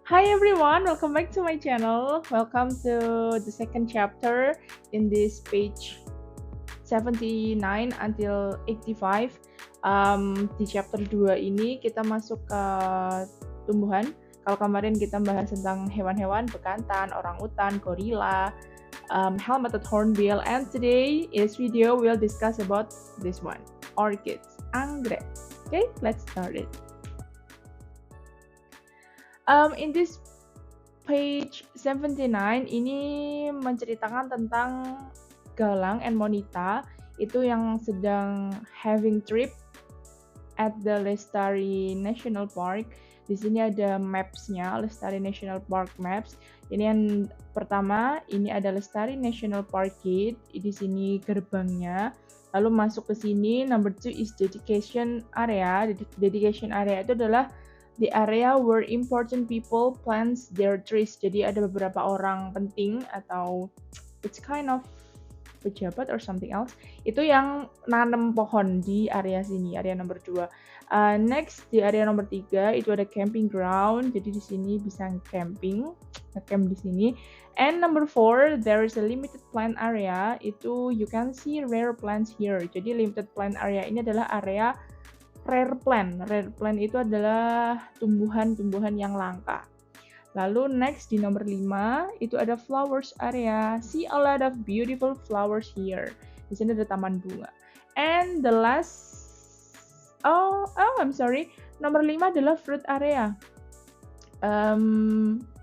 Hi everyone, welcome back to my channel. Welcome to the second chapter in this page 79 until 85. Di chapter 2 ini kita masuk ke tumbuhan. Kalau kemarin kita bahas tentang hewan-hewan, bekantan, orangutan, gorila, helmeted hornbill, and today is video we'll discuss about this one, orchids, anggrek. Okay, let's start it. In this page 79 ini menceritakan tentang Galang and Monita itu yang sedang having trip at the Lestari National Park. Di sini ada maps-nya, Lestari National Park maps. Ini yang pertama, ini ada Lestari National Park Gate. Di sini gerbangnya. Lalu masuk ke sini, number 2 is dedication area. Dedication area itu adalah the area where important people plants their trees. Jadi ada beberapa orang penting atau it's kind of pejabat or something else. Itu yang nanam pohon di area sini, area nomor 2. Next di area nomor 3 itu ada camping ground. Jadi di sini bisa camping, nge-camp di sini. And number 4 there is a limited plant area. Itu you can see rare plants here. Jadi limited plant area ini adalah area rare plant. Rare plant itu adalah tumbuhan-tumbuhan yang langka. Lalu next di nomor 5 itu ada flowers area. See a lot of beautiful flowers here. Di sini ada taman bunga. And the last I'm sorry. Nomor 5 adalah fruit area.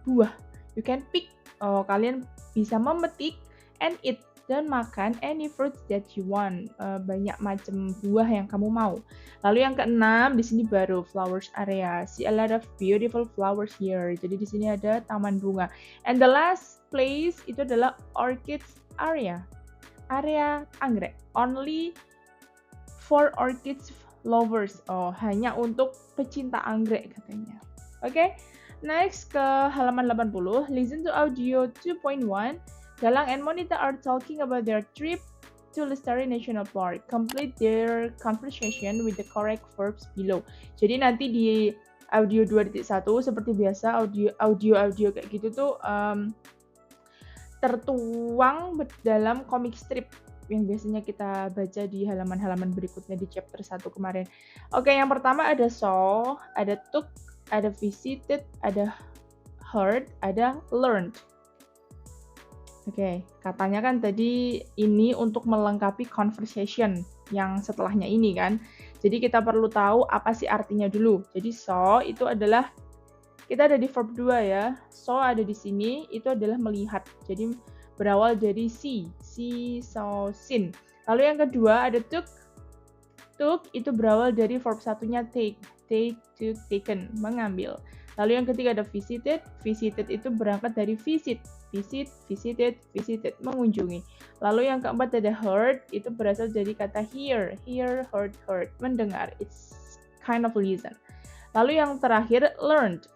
Buah. You can pick. Kalian bisa memetik and eat dan makan any fruits that you want. Banyak macam buah yang kamu mau. Lalu yang keenam di sini baru flowers area. See a lot of beautiful flowers here. Jadi di sini ada taman bunga. And the last place itu adalah orchids area. Area anggrek. Only for orchids lovers. Hanya untuk pecinta anggrek katanya. Oke. Next ke halaman 80. Listen to audio 2.1. Galang and Monita are talking about their trip to Lestari National Park. Complete their conversation with the correct verbs below. Jadi nanti di audio 2.1 seperti biasa audio kayak gitu tuh tertuang dalam comic strip yang biasanya kita baca di halaman-halaman berikutnya di chapter 1 kemarin. Oke, yang pertama ada saw, ada took, ada visited, ada heard, ada learned. Oke, katanya kan tadi ini untuk melengkapi conversation yang setelahnya ini kan. Jadi kita perlu tahu apa sih artinya dulu. Jadi saw itu adalah, kita ada di verb 2 ya. Saw ada di sini, itu adalah melihat. Jadi berawal dari see, saw, seen. Lalu yang kedua ada took. Took itu berawal dari verb satunya take, took, taken, mengambil. Lalu yang ketiga ada visited. Visited itu berangkat dari visit, visited, mengunjungi. Lalu yang keempat ada heard, itu berasal dari kata hear, heard, mendengar. It's kind of listen. Lalu yang terakhir learned,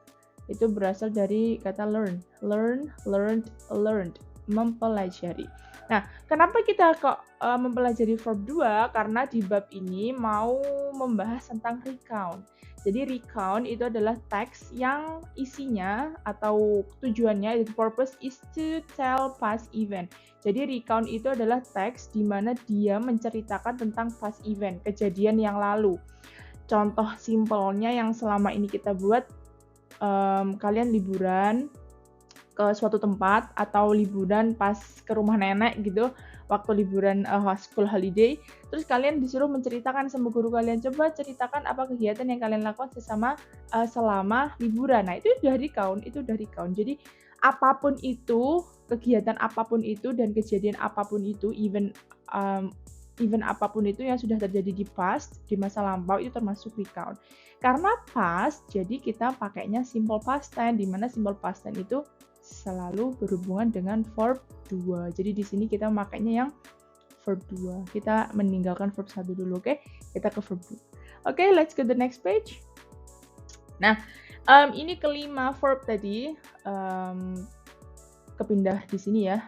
itu berasal dari kata learn, learned, mempelajari. Nah, kenapa kita kok mempelajari verb 2? Karena di bab ini mau membahas tentang recount. Jadi recount itu adalah teks yang isinya atau tujuannya, the purpose is to tell past event. Jadi recount itu adalah teks di mana dia menceritakan tentang past event, kejadian yang lalu. Contoh simpelnya yang selama ini kita buat, kalian liburan ke suatu tempat atau liburan pas ke rumah nenek gitu, waktu liburan school holiday, terus kalian disuruh menceritakan sama guru kalian, coba ceritakan apa kegiatan yang kalian lakukan selama liburan. Nah, itu udah recount, Jadi apapun itu, kegiatan apapun itu dan kejadian apapun itu, even apapun itu yang sudah terjadi di past, di masa lampau, itu termasuk recount. Karena past, jadi kita pakainya simple past tense, di mana simple past tense itu selalu berhubungan dengan verb 2. Jadi di sini kita makanya yang verb 2. Kita meninggalkan verb 1 dulu, oke? Kita ke verb 2. Oke, let's go to the next page. Nah, ini kelima verb tadi, kepindah di sini ya,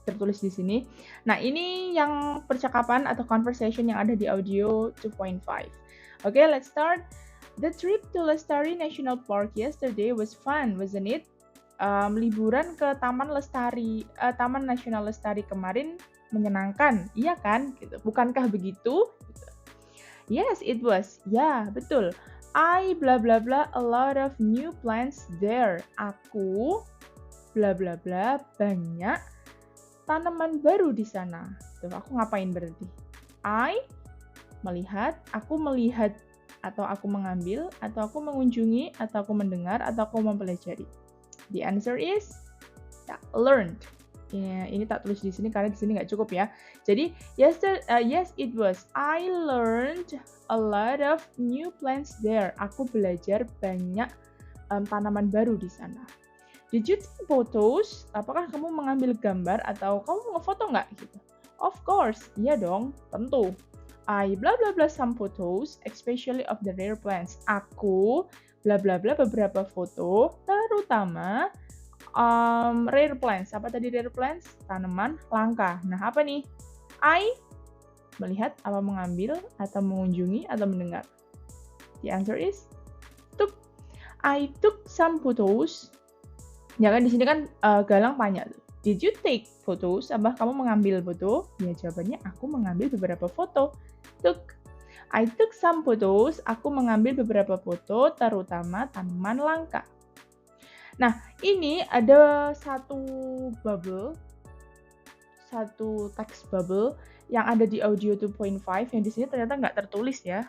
tertulis di sini. Nah, ini yang percakapan atau conversation yang ada di audio 2.5. Oke, let's start. The trip to Lestari National Park yesterday was fun, wasn't it? Liburan ke Taman Nasional Lestari kemarin menyenangkan, iya kan? Gitu. Bukankah begitu? Gitu. Yes, it was. Ya, betul. I bla bla bla a lot of new plants there. Aku bla bla bla banyak tanaman baru di sana. Tuh, aku ngapain berarti? I melihat, aku melihat atau aku mengambil, atau aku mengunjungi, atau aku mendengar, atau aku mempelajari. The answer is learned. Ya, ini tak tulis di sini karena di sini nggak cukup ya. Jadi, yes, it was. I learned a lot of new plants there. Aku belajar banyak tanaman baru di sana. Did you take photos? Apakah kamu mengambil gambar atau kamu ngefoto nggak gitu? Of course, iya dong, tentu. I bla bla bla some photos, especially of the rare plants. Aku bla bla bla beberapa foto, terutama rare plants. Apa tadi rare plants? Tanaman langka. Nah, apa nih? I melihat, apa mengambil, atau mengunjungi, atau mendengar. The answer is took. I took some photos. Ya kan di sini kan Galang tanya tuh. Did you take photos? Apa kamu mengambil foto? Ya jawabannya aku mengambil beberapa foto. I took some photos. Aku mengambil beberapa foto, terutama tanaman langka. Nah, ini ada satu teks bubble yang ada di audio 2.5 yang di sini ternyata nggak tertulis ya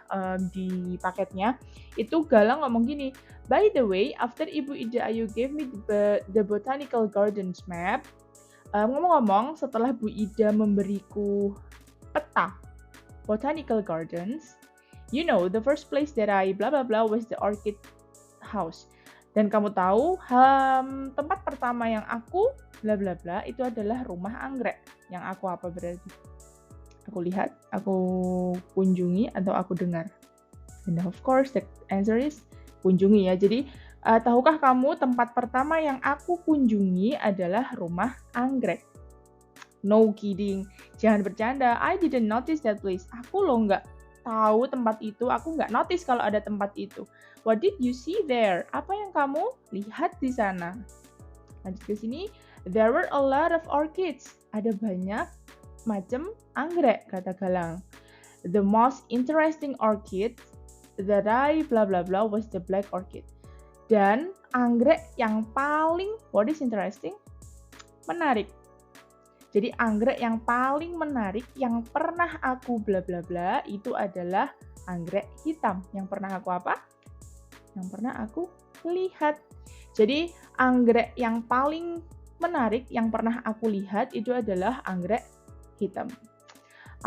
di paketnya. Itu Galang ngomong gini, by the way, after Ibu Ida Ayu gave me the botanical gardens map, ngomong-ngomong setelah Bu Ida memberiku peta botanical gardens, you know, the first place that I blah blah blah was the orchid house. Dan kamu tahu, tempat pertama yang aku bla bla bla itu adalah rumah anggrek. Yang aku apa berarti? Aku lihat, aku kunjungi, atau aku dengar. And of course, the answer is kunjungi ya. Jadi, tahukah kamu tempat pertama yang aku kunjungi adalah rumah anggrek? No kidding. Jangan bercanda. I didn't notice that place. Aku loh nggak tahu tempat itu. Aku nggak notice kalau ada tempat itu. What did you see there? Apa yang kamu lihat di sana? Lanjut ke sini. There were a lot of orchids. Ada banyak macam anggrek, kata Galang. The most interesting orchid that I blah blah blah was the black orchid. Dan anggrek yang paling, what is interesting? Menarik. Jadi anggrek yang paling menarik yang pernah aku bla bla bla itu adalah anggrek hitam. Yang pernah aku apa? Yang pernah aku lihat. Jadi anggrek yang paling menarik yang pernah aku lihat itu adalah anggrek hitam.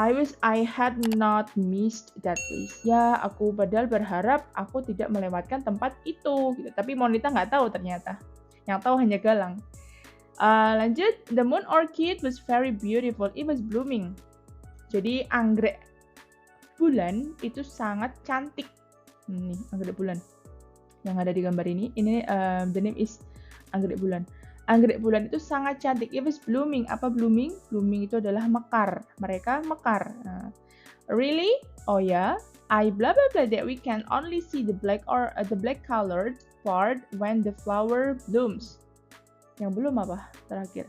I had not missed that place. Ya, aku padahal berharap aku tidak melewatkan tempat itu. Gitu. Tapi Monita nggak tahu ternyata. Yang tahu hanya Galang. Lanjut, the moon orchid was very beautiful. It was blooming. Jadi anggrek bulan itu sangat cantik. Nih, anggrek bulan yang ada di gambar ini. Ini the name is anggrek bulan. Anggrek bulan itu sangat cantik. It was blooming. Apa blooming? Blooming itu adalah mekar. Mereka mekar. Really? Oh ya. I blah blah blah that we can only see the black colored part when the flower blooms. Yang belum apa terakhir?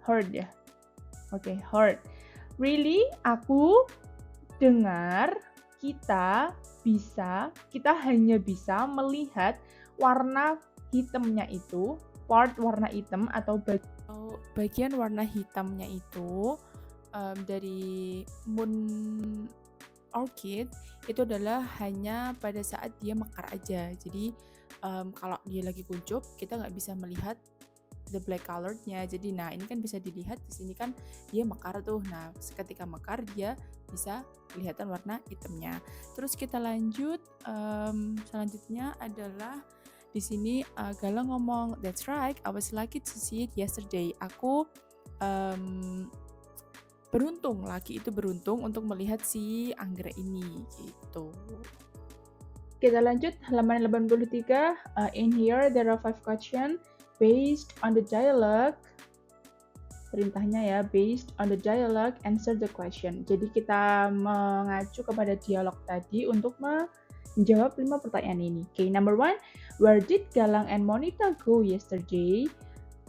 Heard ya. Oke, heard. Really? Aku dengar kita hanya bisa melihat warna hitamnya itu, part warna hitam atau bagian warna hitamnya itu dari moon orchid itu adalah hanya pada saat dia mekar aja. Jadi kalau dia lagi kuncup kita nggak bisa melihat the black colored-nya. Jadi nah ini kan bisa dilihat di sini kan dia mekar tuh. Nah, ketika mekar dia bisa kelihatan warna hitamnya. Terus kita lanjut selanjutnya adalah di sini Galang ngomong, that's right, I was lucky to see it yesterday. Aku beruntung, laki itu beruntung untuk melihat si anggrek ini gitu. Kita lanjut halaman 83. In here there are 5 questions. Based on the dialogue, perintahnya ya, based on the dialogue, answer the question. Jadi kita mengacu kepada dialog tadi untuk menjawab 5 pertanyaan ini. Okay, number 1, where did Galang and Monita go yesterday?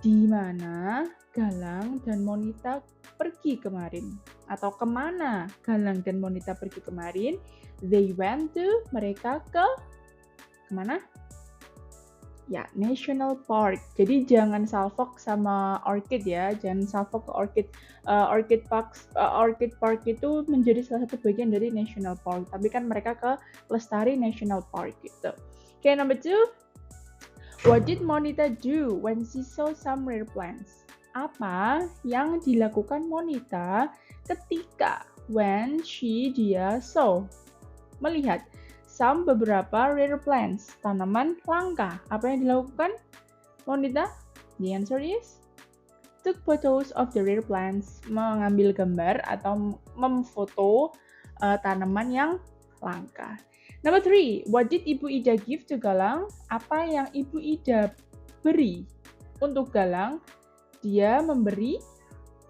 Di mana Galang dan Monita pergi kemarin? Atau kemana Galang dan Monita pergi kemarin? They went to, mereka ke kemana? Ya, National Park. Jadi jangan salfok sama Orchid ya, jangan salfok ke Orchid. Orchid Park itu menjadi salah satu bagian dari National Park, tapi kan mereka ke Lestari National Park gitu. Okay, number 2. What did Monita do when she saw some rare plants? Apa yang dilakukan Monita ketika dia saw, melihat beberapa rare plants, tanaman langka. Apa yang dilakukan Monita? The answer is took photos of the rare plants, mengambil gambar atau memfoto tanaman yang langka. Number 3, what did Ibu Ida give to Galang? Apa yang Ibu Ida beri untuk Galang? Dia memberi,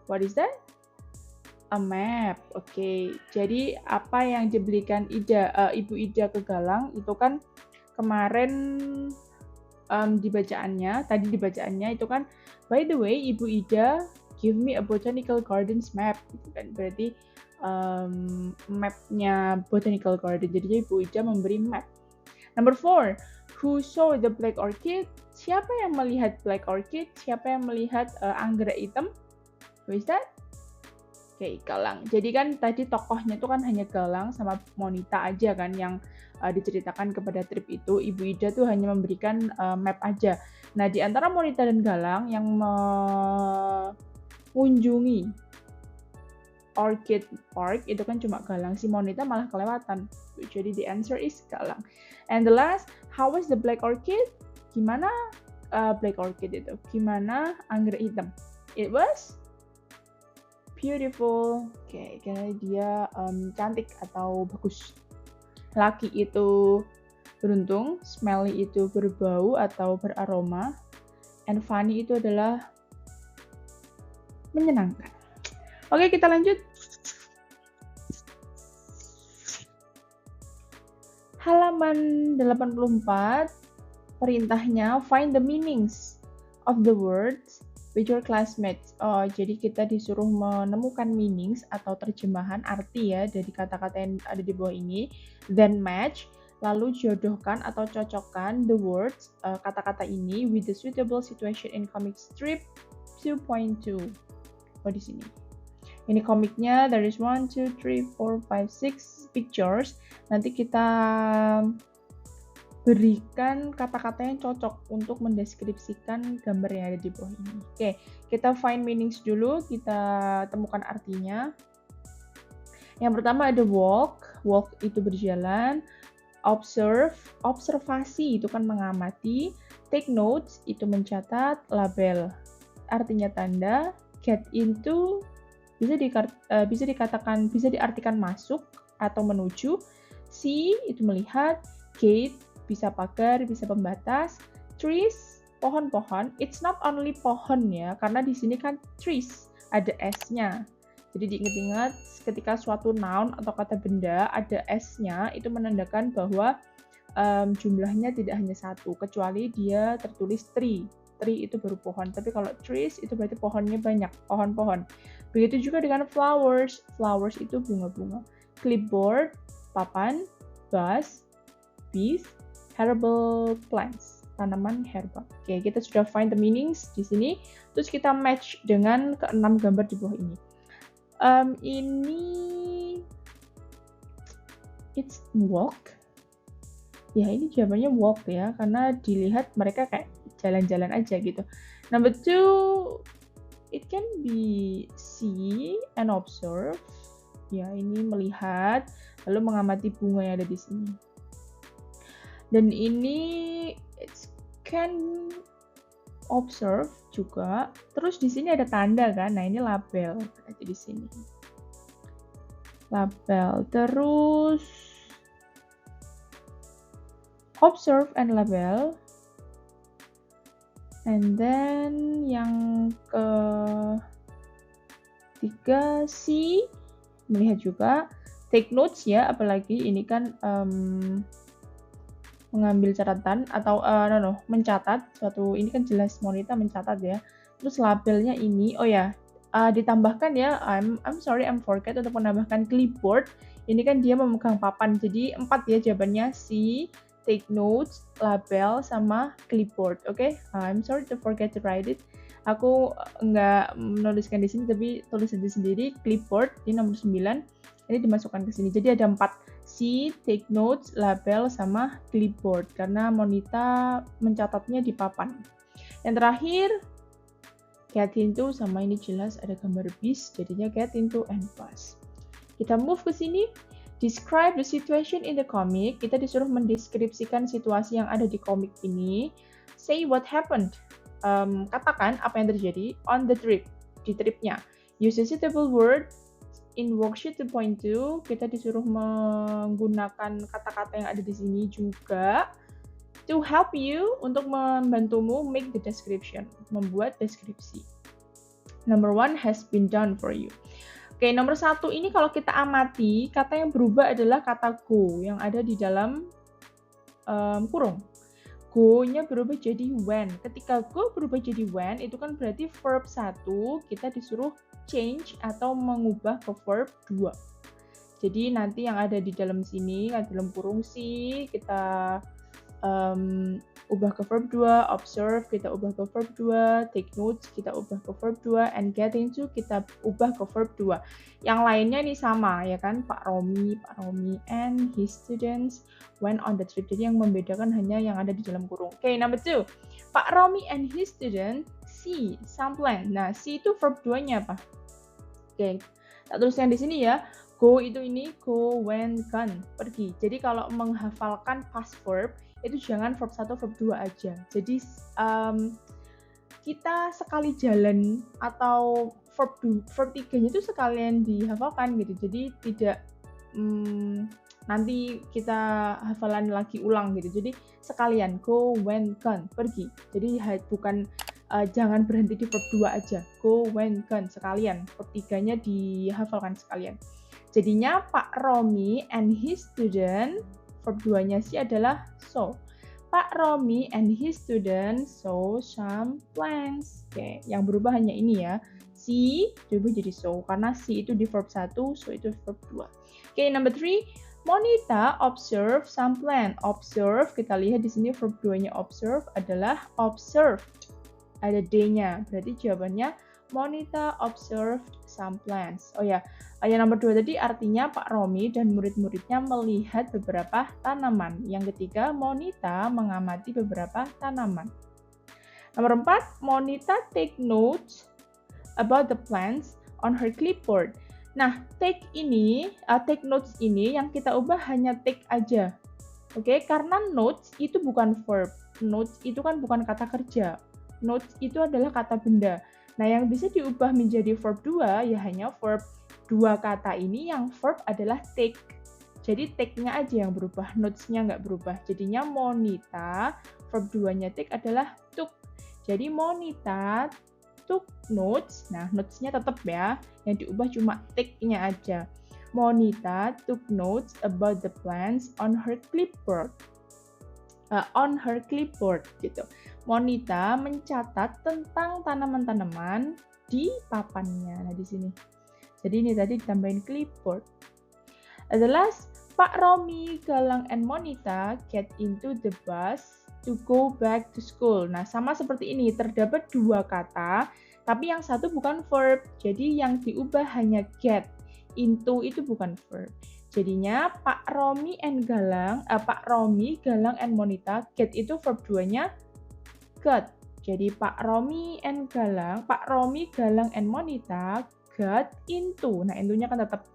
what is that? A map. Oke, jadi apa yang diberikan Ibu Ida ke Galang itu kan kemarin tadi di bacaannya itu kan, by the way, Ibu Ida give me a botanical gardens map, gitu kan. Berarti mapnya botanical garden. Jadi Ibu Ida memberi map. Number 4, who saw the black orchid? Siapa yang melihat black orchid? Siapa yang melihat anggrek hitam? Who is that? Oke, Galang. Jadi kan tadi tokohnya itu kan hanya Galang sama Monita aja kan yang diceritakan kepada trip itu. Ibu Ida tuh hanya memberikan map aja. Nah, di antara Monita dan Galang yang mengunjungi Orchid Park itu kan cuma Galang. Si Monita malah kelewatan. Jadi the answer is Galang. And the last, how was the black orchid? Gimana black orchid itu? Gimana anggrek hitam? It was beautiful. Oke, karena dia cantik atau bagus. Lucky itu beruntung, smelly itu berbau atau beraroma, and funny itu adalah menyenangkan. Oke, kita lanjut. Halaman 84, perintahnya find the meanings of the words with your classmates. Oh, jadi kita disuruh menemukan meanings atau terjemahan arti ya dari kata-kata yang ada di bawah ini. Then match, lalu jodohkan atau cocokkan the words, kata-kata ini with the suitable situation in comic strip 2.2. Oh, di sini. Ini komiknya, there is 1, 2, 3, 4, 5, 6 pictures. Nanti kita berikan kata-kata yang cocok untuk mendeskripsikan gambar yang ada di bawah ini. Oke, kita find meanings dulu, kita temukan artinya. Yang pertama ada walk itu berjalan. Observe, observasi itu kan mengamati. Take notes itu mencatat. Label, artinya tanda. Get into, bisa diartikan masuk atau menuju. See itu melihat. Gate bisa pagar, bisa pembatas. Trees, pohon-pohon. It's not only pohon ya, karena di sini kan trees, ada S-nya. Jadi diingat-ingat ketika suatu noun atau kata benda ada S-nya, itu menandakan bahwa jumlahnya tidak hanya satu, kecuali dia tertulis tree. Tree itu baru pohon, tapi kalau trees itu berarti pohonnya banyak, pohon-pohon. Begitu juga dengan flowers. Flowers itu bunga-bunga. Clipboard, papan. Vase, bees, herbal plants, tanaman herba. Oke, kita sudah find the meanings di sini. Terus kita match dengan ke-6 gambar di bawah ini. Ini it's walk. Ya, ini jawabannya walk ya, karena dilihat mereka kayak jalan-jalan aja gitu. Number 2, it can be see and observe. Ya, ini melihat lalu mengamati bunga yang ada di sini. Dan ini it can observe juga. Terus di sini ada tanda kan. Nah, ini label. Ada di sini. Label. Terus observe and label. And then yang ketiga see, melihat juga. Take notes ya, apalagi ini kan mengambil catatan atau mencatat suatu, ini kan jelas Monita mencatat ya. Terus labelnya ini, oh ya, ditambahkan ya, I'm sorry, I'm forget untuk menambahkan clipboard. Ini kan dia memegang papan, jadi 4 ya jawabannya, C, take notes, label, sama clipboard. Oke, I'm sorry to forget to write it. Aku nggak menuliskan di sini, tapi tulis sendiri clipboard di nomor 9. Ini dimasukkan ke sini. Jadi ada 4, C, take notes, label, sama clipboard. Karena Monita mencatatnya di papan. Yang terakhir, get into, sama ini jelas ada gambar bis, jadinya get into and pass. Kita move ke sini. Describe the situation in the comic. Kita disuruh mendeskripsikan situasi yang ada di komik ini. Say what happened. Katakan apa yang terjadi on the trip, di tripnya. Use a suitable word. In worksheet 2.2, kita disuruh menggunakan kata-kata yang ada di sini juga to help you, untuk membantumu make the description, membuat deskripsi. Number 1 has been done for you. Oke, nomor 1 ini kalau kita amati, kata yang berubah adalah kata go yang ada di dalam kurung. Go-nya berubah jadi when. Ketika go berubah jadi when, itu kan berarti verb 1 kita disuruh change atau mengubah ke verb 2. Jadi nanti yang ada di dalam sini, dalam kurung si, kita ubah ke verb 2, observe kita ubah ke verb 2, take notes kita ubah ke verb 2, and get into kita ubah ke verb 2. Yang lainnya ini sama ya kan, Pak Romi and his students went on the trip. Jadi yang membedakan hanya yang ada di dalam kurung. Oke, number 2. Pak Romi and his student see some plan. Nah, see itu verb 2-nya apa? Oke, tak tuliskan di sini ya. Go itu ini, go, went, gone, pergi. Jadi kalau menghafalkan past verb, itu jangan verb 1, verb 2 aja. Jadi kita sekali jalan atau verb 3-nya itu sekalian dihafalkan gitu. Jadi tidak nanti kita hafalan lagi ulang gitu. Jadi sekalian go, went, gone, pergi. Jadi bukan jangan berhenti di verb 2 aja. Go, went, gone sekalian. Verb 3-nya dihafalkan sekalian. Jadinya Pak Romi and his student, verb 2-nya sih adalah saw. Pak Romi and his student saw some plants. Oke, yang berubah hanya ini ya. See berubah jadi saw, karena see itu di verb 1, saw itu verb 2. Oke, number 3. Monita observe some plant. Observe, kita lihat di sini verb 2-nya observe adalah observed. Ada D-nya, berarti jawabannya Monita observed some plants. Oh ya, yang nomor 2 tadi artinya Pak Romi dan murid-muridnya melihat beberapa tanaman. Yang ketiga, Monita mengamati beberapa tanaman. Nomor 4, Monita take notes about the plants on her clipboard. Nah, take notes ini yang kita ubah hanya take aja. Oke, karena notes itu bukan verb. Notes itu kan bukan kata kerja. Notes itu adalah kata benda. Nah, yang bisa diubah menjadi verb 2 ya hanya verb 2 kata ini, yang verb adalah take. Jadi take-nya aja yang berubah, notes-nya nggak berubah. Jadinya Monita, verb 2-nya take adalah took. Jadi Monita took notes. Nah, notes-nya tetap ya, yang diubah cuma take-nya aja. Monita took notes about the plants on her clipboard. Gitu. Monita mencatat tentang tanaman-tanaman di papannya. Nah, di sini. Jadi ini tadi ditambahin clipboard. The last, Pak Romi, Galang, and Monita get into the bus to go back to school. Nah, sama seperti ini, terdapat 2 kata, tapi yang satu bukan verb. Jadi yang diubah hanya get. Into itu bukan verb. Jadinya Pak Romi, Galang, and Monita, get itu verb 2-nya got. Jadi Pak Romi, Galang, and Monita got into. Nah, into-nya kan tetap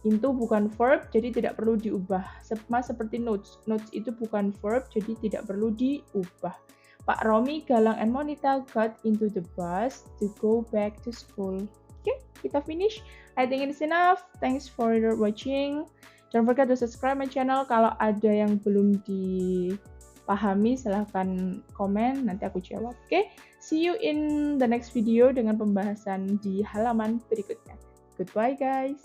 into bukan verb, jadi tidak perlu diubah. Sama seperti notes. Notes itu bukan verb, jadi tidak perlu diubah. Pak Romi, Galang, and Monita got into the bus to go back to school. Oke, kita finish. I think it's enough. Thanks for watching. Don't forget to subscribe my channel. Kalau ada yang belum dipahami, silahkan komen, nanti aku jawab. Oke, see you in the next video dengan pembahasan di halaman berikutnya. Goodbye guys.